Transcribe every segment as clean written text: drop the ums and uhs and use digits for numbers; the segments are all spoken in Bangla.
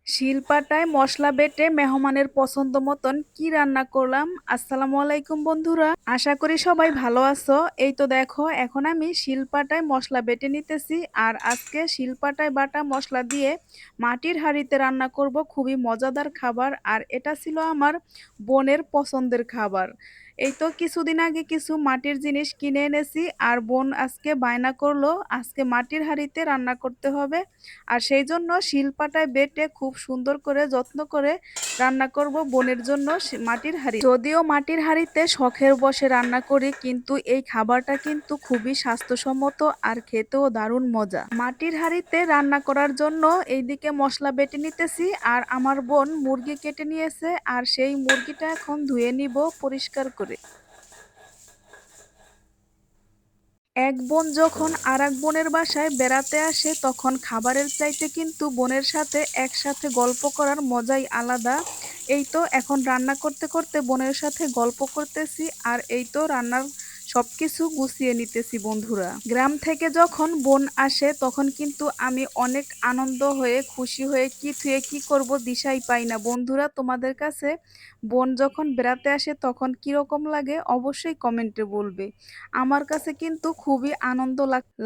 শিলপাটায় মশলা বেটে মেহমানের পছন্দ মতন কি রান্না করলাম। আসসালামু আলাইকুম বন্ধুরা, আশা করি সবাই ভালো আছো। এই তো দেখো, এখন আমি শিলপাটায় মশলা বেটে নিতেছি। আর আজকে শিলপাটায় বাটা মশলা দিয়ে মাটির হাঁড়িতে রান্না করব খুবই মজাদার খাবার। আর এটা ছিল আমার বোনের পছন্দের খাবার। এই তো কিছুদিন আগে কিছু মাটির জিনিস কিনে এনেছি, আর বোন আজকে বায়না করলো আজকে মাটির হাঁড়িতে রান্না করতে হবে। আর সেই জন্য শিলপাটায় বেটে খুব সুন্দর করে যত্ন করে রান্না করব বোনের জন্য মাটির হাঁড়ি। যদিও মাটির হাঁড়িতে শখের বশে রান্না করি, কিন্তু এই খাবারটা কিন্তু খুবই স্বাস্থ্যসম্মত আর খেতেও দারুণ মজা। মাটির হাঁড়িতে রান্না করার জন্য এইদিকে মশলা বেটে নিতেছি, আর আমার বোন মুরগি কেটে নিয়েছে, আর সেই মুরগিটা এখন ধুয়ে নিব পরিষ্কার করে। এক বোন যখন আরেক বোনের বাসায় বেড়াতে আসে, তখন খাবারের চাইতে কিন্তু বোনের সাথে একসাথে গল্প করার মজাই আলাদা। এই তো এখন রান্না করতে করতে বোনের সাথে গল্প করতেছি, আর এই তো রান্নার সবকিছু গুছিয়ে নিতেছি বন্ধুরা। গ্রাম থেকে যখন বোন আসে তখন কিন্তু আমি অনেক আনন্দ হয়ে খুশি হয়ে কি থুয়ে কি করব দিশাই পাই না বন্ধুরা। তোমাদের কাছে বোন যখন বেড়াতে আসে তখন কিরকম লাগে অবশ্যই কমেন্টে বলবে। আমার কাছে কিন্তু খুবই আনন্দ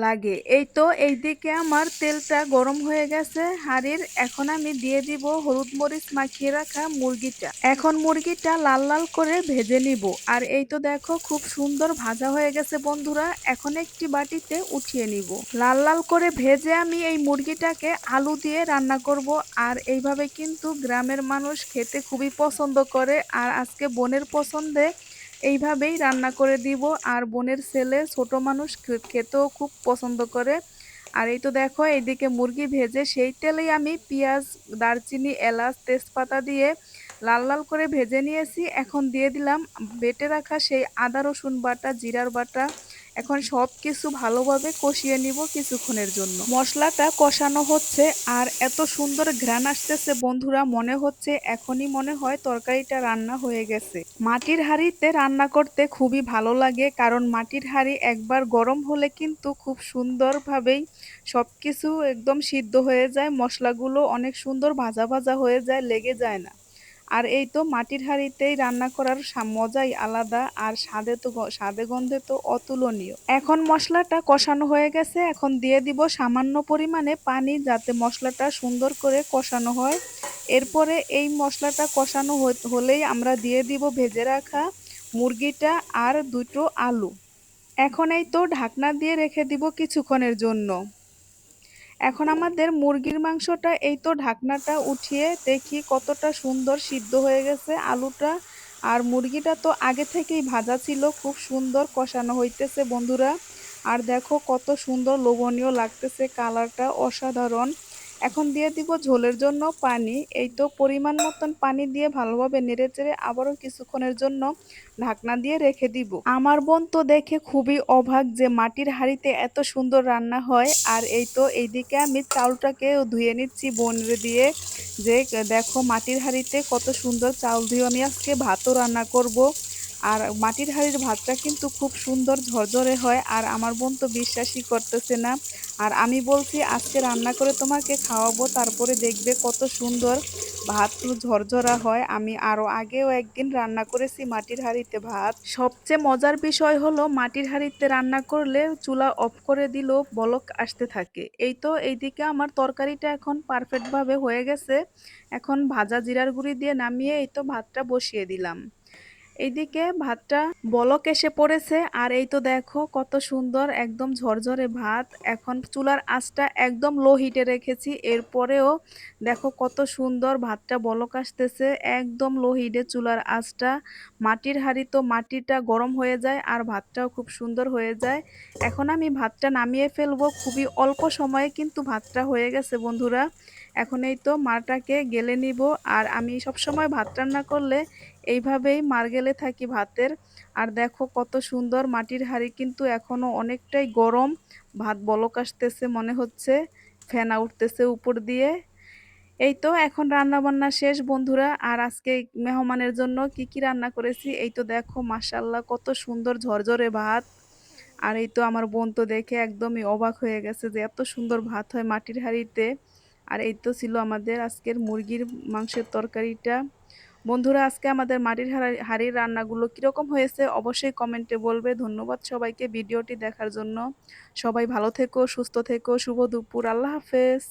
লাগে। এই তো এইদিকে আমার তেলটা গরম হয়ে গেছে হাঁড়ির, এখন আমি দিয়ে দিব হলুদ মরিচ মাখিয়ে রাখা মুরগিটা। এখন মুরগিটা লাল লাল করে ভেজে নিব। আর এই তো দেখো খুব সুন্দর ভাজা হয়ে গেছে বন্ধুরা, এখন একটি বাটিতে উঠিয়ে নিব। লাল লাল করে ভেজে আমি এই মুরগিটাকে আলু দিয়ে রান্না করব। আর এইভাবে কিন্তু গ্রামের মানুষ খেতে খুবই পছন্দ করে, আর আজকে বোনের পছন্দে এইভাবেই রান্না করে দিব। আর বোনের ছেলে ছোট মানুষ খেতেও খুব পছন্দ করে। আর এই তো দেখো এইদিকে মুরগি ভেজে সেই তেলেই আমি পেঁয়াজ, দারচিনি, এলাচ, তেজপাতা দিয়ে লাল লাল করে ভেজে নিয়েছি। এখন দিয়ে দিলাম বেটে রাখা সেই আদা রসুন বাটা, জিরার বাটা। এখন সব কিছু ভালোভাবে কষিয়ে নিব কিছুক্ষণের জন্য। মশলাটা কষানো হচ্ছে, আর এত সুন্দর ঘ্রাণ আসতেছে বন্ধুরা, মনে হচ্ছে এখনই মনে হয় তরকারিটা রান্না হয়ে গেছে। মাটির হাঁড়িতে রান্না করতে খুবই ভালো লাগে, কারণ মাটির হাঁড়ি একবার গরম হলে কিন্তু খুব সুন্দরভাবেই সবকিছু একদম সিদ্ধ হয়ে যায়, মশলাগুলো অনেক সুন্দর ভাজা ভাজা হয়ে যায়, লেগে যায় না। আর এই তো মাটির হাঁড়িতেই রান্না করার মজাই আলাদা, আর স্বাদে গন্ধে তো অতুলনীয়। এখন মশলাটা কষানো হয়ে গেছে, এখন দিয়ে দিব সামান্য পরিমাণে পানি, যাতে মশলাটা সুন্দর করে কষানো হয়। এরপরে এই মশলাটা কষানো হলেই আমরা দিয়ে দিব ভেজে রাখা মুরগিটা আর দুটো আলু। এখন এই তো ঢাকনা দিয়ে রেখে দিব কিছুক্ষণের জন্য। এখন আমাদের মুরগির মাংসটা এই তো ঢাকনাটা উঠিয়ে দেখি কতটা সুন্দর সিদ্ধ হয়ে গেছে আলুটা। আর মুরগিটা তো আগে থেকেই ভাজা ছিল, খুব সুন্দর কষানো হইতেছে বন্ধুরা। আর দেখো কত সুন্দর লোভনীয় লাগতেছে, কালারটা অসাধারণ। এখন দিয়ে দিব ঝোলের জন্য পানি। এই তো পরিমাণ মতন পানি দিয়ে ভালোভাবে নেড়েচেড়ে আবারও কিছুক্ষণের জন্য ঢাকনা দিয়ে রেখে দিব। আমার বোন তো দেখে খুবই অবাক যে মাটির হাঁড়িতে এত সুন্দর রান্না হয়। আর এই তো এইদিকে আমি চাউলটাকে ধুয়ে নিচ্ছি বোনের দিয়ে, যে দেখো মাটির হাঁড়িতে কত সুন্দর চাউল ধুয়ে আমি আজকে ভাতও রান্না করব। আর মাটির হাঁড়ির ভাতটা কিন্তু খুব সুন্দর ঝরঝরে হয়, আর আমার বোন তো বিশ্বাসই করতেছে না। আর আমি বলছি আজকে রান্না করে তোমাকে খাওয়াবো, তারপরে দেখবে কত সুন্দর ভাত ঝরঝরা হয়। আমি আরো আগেও একদিন রান্না করেছি মাটির হাঁড়িতে ভাত। সবচেয়ে মজার বিষয় হলো মাটির হাঁড়িতে রান্না করলে চুলা অফ করে দিলেও বলক আসতে থাকে। এই তো এইদিকে আমার তরকারিটা এখন পারফেক্ট ভাবে হয়ে গেছে। এখন ভাজা জিরার গুঁড়ি দিয়ে নামিয়ে এই তো ভাতটা বসিয়ে দিলাম। এইদিকে ভাতটা বলক এসে পড়েছে, আর এই তো দেখো কত সুন্দর একদম ঝরঝরে ভাত। এখন চুলার আঁচটা একদম লো হিটে রেখেছি, এরপরেও দেখো কত সুন্দর ভাতটা বলক আসতেছে, একদম লো হিটে চুলার আঁচটা। মাটির হাঁড়ি তো মাটিটা গরম হয়ে যায়, আর ভাতটাও খুব সুন্দর হয়ে যায়। এখন আমি ভাতটা নামিয়ে ফেলবো, খুবই অল্প সময়ে কিন্তু ভাতটা হয়ে গেছে বন্ধুরা। এখন এই তো মারটাকে গেলে নিব। আর আমি সবসময় ভাত রান্না করলে এইভাবেই মার গেলে থাকি ভাতের। আর দেখো কত সুন্দর মাটির হাঁড়ি কিন্তু এখনো অনেকটাই গরম, ভাত বলক আসতেছে, মনে হচ্ছে ফেনা উঠতেছে উপর দিয়ে। এই তো এখন রান্না বান্না শেষ বন্ধুরা। আর আজকে মেহমানের জন্য কি কি রান্না করেছি এই তো দেখো, মাশাল্লাহ কত সুন্দর ঝরঝরে ভাত। আর এই তো আমার বোন তো দেখে একদমই অবাক হয়ে গেছে যে এত সুন্দর ভাত হয় মাটির হাঁড়িতে। আর এই তো ছিল আমাদের আজকের মুরগির মাংসের তরকারিটা। বন্ধুরা আজকে আমাদের মাটির হাঁড়ির রান্নাগুলো কিরকম হয়েছে অবশ্যই কমেন্টে বলবে। ধন্যবাদ সবাইকে ভিডিওটি দেখার জন্য। সবাই ভালো থেকো, সুস্থ থেকো। শুভ দুপুর। আল্লাহ হাফেজ।